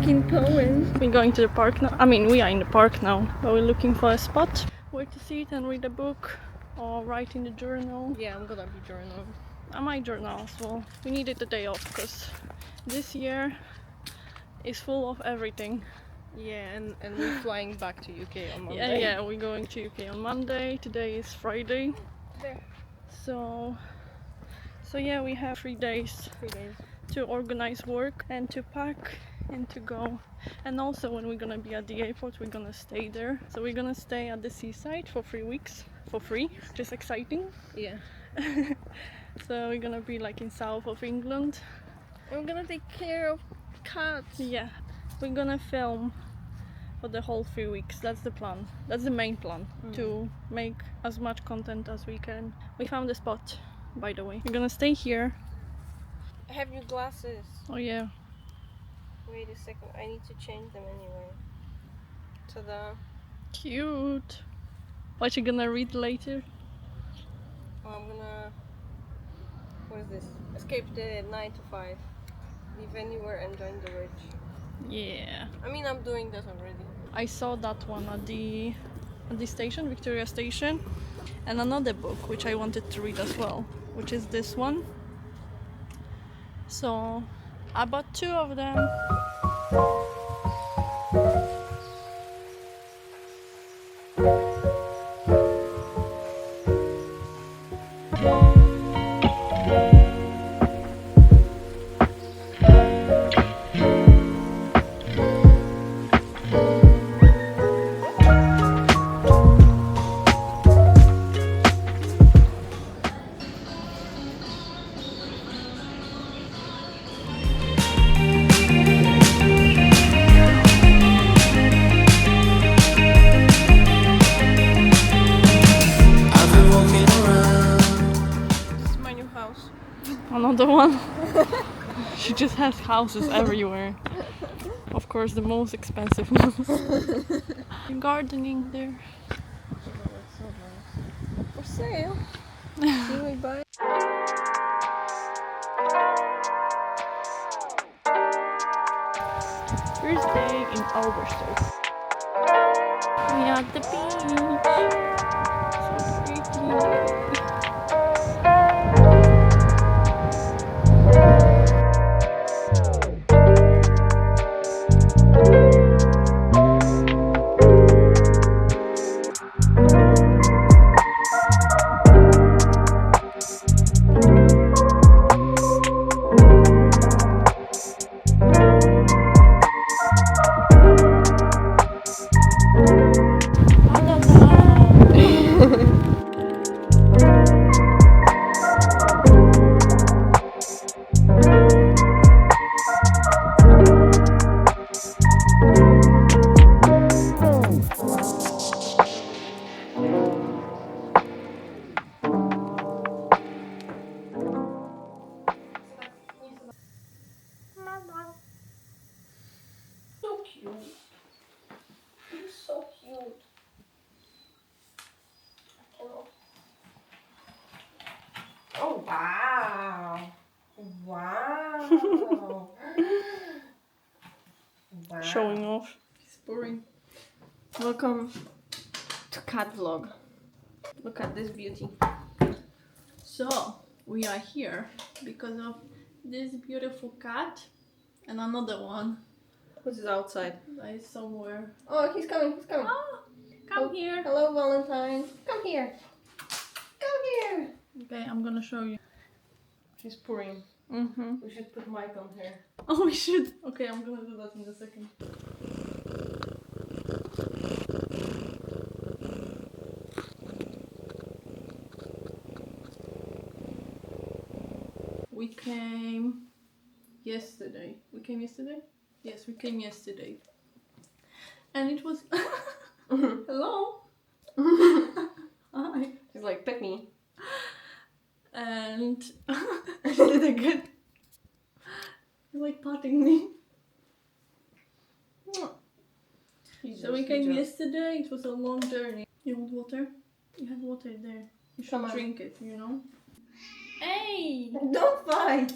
in Poland. We're going to the park now. I mean, we are in the park now, but we're looking for a spot where to sit and read a book or write in the journal. Yeah, I'm gonna be journaling. I might journal as well. We needed a day off because this year is full of everything. Yeah, and we're flying back to UK on Monday. Yeah, we're going to UK on Monday. Today is Friday. There. So yeah, we have 3 days. 3 days. To organize work and to pack and to go. And also when we're gonna be at the airport, we're gonna stay there. So we're gonna stay at the Seaside for 3 weeks for free, which is exciting. Yeah. So we're gonna be like in south of England. And we're gonna take care of cats. Yeah, we're gonna film for the whole 3 weeks. That's the plan. That's the main plan, to make as much content as we can. We found a spot, by the way. We're gonna stay here. I have new glasses. Oh yeah. Wait a second, I need to change them anyway. Ta-da. Cute. What you gonna read later? Oh, I'm gonna... What is this? Escape the 9 to 5. Live anywhere and join the rich. Yeah. I mean, I'm doing that already. I saw that one at the station, Victoria Station, and another book which I wanted to read as well, which is this one. So I bought 2 of them. Another one. She just has houses everywhere. Of course, the most expensive ones. Gardening there. For sale. Should we buy? First day in Alberstoke. We are at the beach. So pretty. Oh, wow. Wow. Wow. Showing off. It's boring. Welcome to cat vlog. Look at this beauty. So we are here because of this beautiful cat and another one Who's outside? that is somewhere. Oh, he's coming, he's coming. Ah, come here. Hello, Valentine. Come here. Come here. Okay, I'm gonna show you. She's purring. Mm-hmm. We should put mic on her. Oh, we should. Okay, I'm gonna do that in a second. We came yesterday. We came yesterday? Yes, we came yesterday. And it was... Hello? Hi. She's like, pet me. And she did it again. She's like patting me. So we came yesterday. It was a long journey. You want water? You had water there. You should drink it, you know? Hey! Don't fight!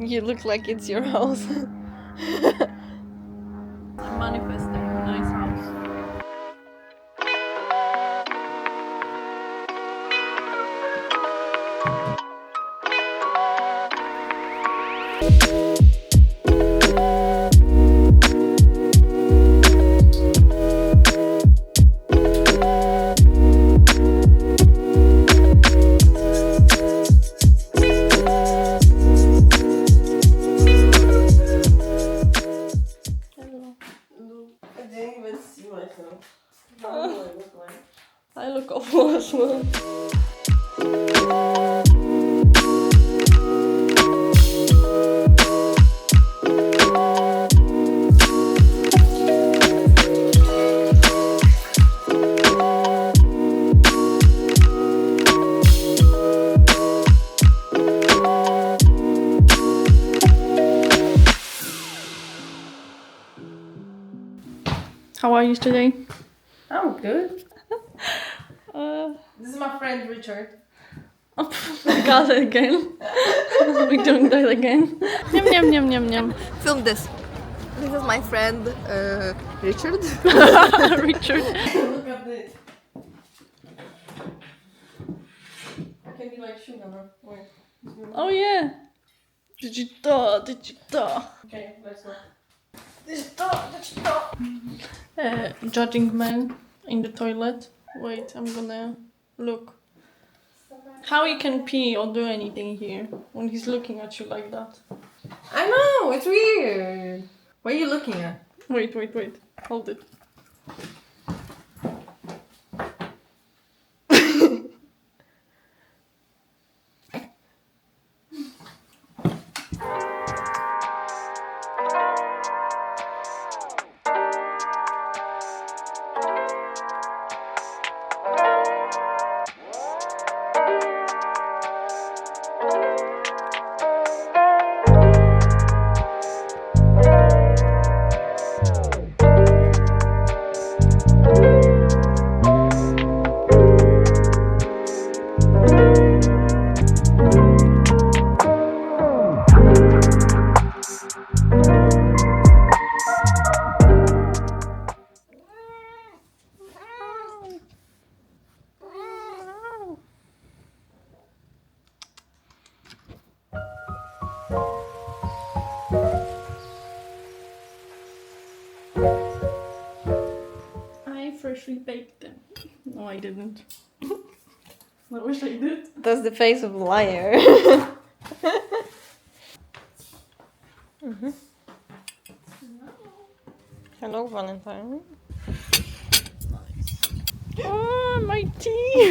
You look like it's your house. I'm manifesting a nice house. I look awful as well. How are you today? I'm good. Uh, This is my friend Richard. got it again. We're doing that again. Yum yum yum yum yum. Film this. This is my friend Richard. Richard. Look at this. I can be like sugar, bro. Wait. Oh yeah. Digital. Okay, let's go. Judging man in the toilet. Wait, I'm gonna look. How you can pee or do anything here when he's looking at you like that? I know, it's weird. What are you looking at? Wait. Hold it. I freshly baked them. No, I didn't. I wish I did. That's the face of a liar. Hello, Valentine. Oh, my tea!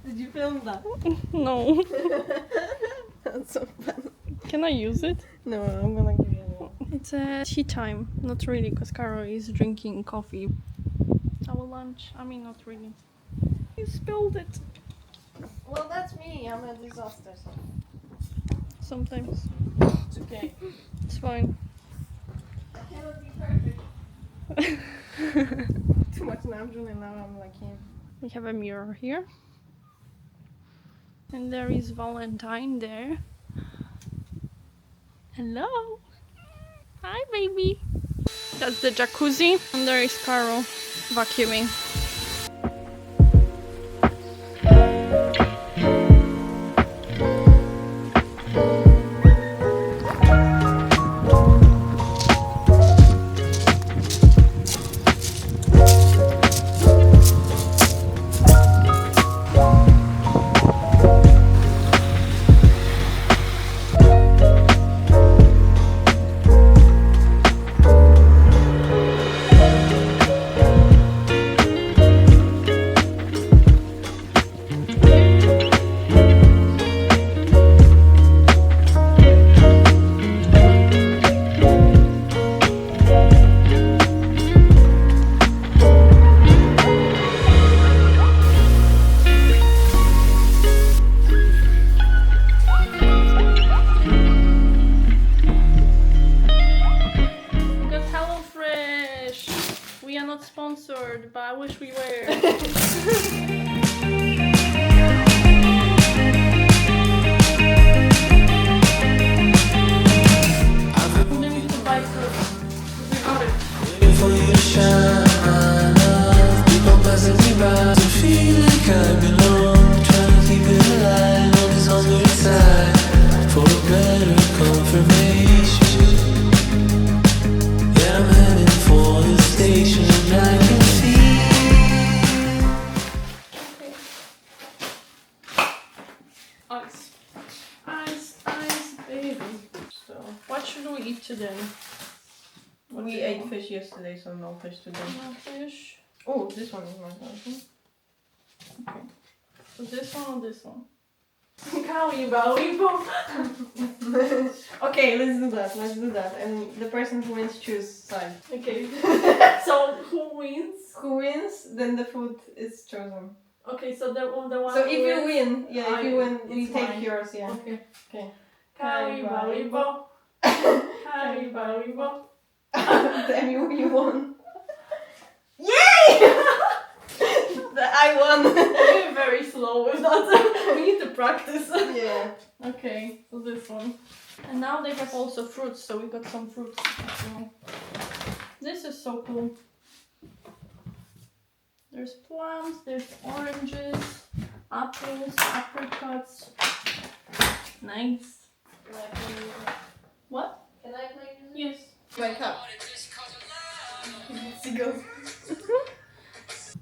Did you film that? No. That's so fun. Can I use it? No, I'm gonna give you one. It's tea time. Not really, because Caro is drinking coffee. Our lunch. I mean, not really. You spilled it. Well, that's me. I'm a disaster. So. Sometimes. It's okay. It's fine. I cannot be perfect. Too much natural and now I'm like him. We have a mirror here. And there is Valentine there. Hello. Hi, baby. That's the jacuzzi. And there is Caro vacuuming. Sponsored, but I wish we were. shine of people passing me by. To feel like I belong, trying to keep it alive on this hungry side for a better confirmation. Yeah, I'm heading for the station and I can feel. Ice. Ice, ice, baby. So, what should we eat today? What do We you ate want? fish yesterday, so no fish today. No fish. Oh, this one is my version. Okay. So this one or this one? Kawiba. Okay, let's do that. And the person who wins choose side. Okay. So who wins? Who wins, then the food is chosen. Okay, so the one So who if you wins, win, if you win, we it's take mine. yours, yeah. Okay. Okay. Kawiba. Kawiba. Damn you won. Yay! I won. You're very slow with that. We need to practice. Yeah. Okay, so this one. And now they have also fruits, so we got some fruits as well. This is so cool. There's plums, there's oranges, apples, apricots. Nice. What? Can I play music? Yes. My cup. Seagulls.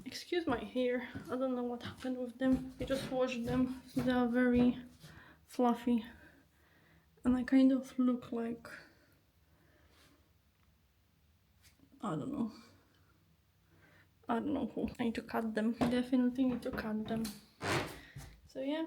Excuse my hair. I don't know what happened with them. I just washed them. They are very fluffy. And I kind of look like... I don't know who. I need to cut them. Definitely need to cut them. So yeah.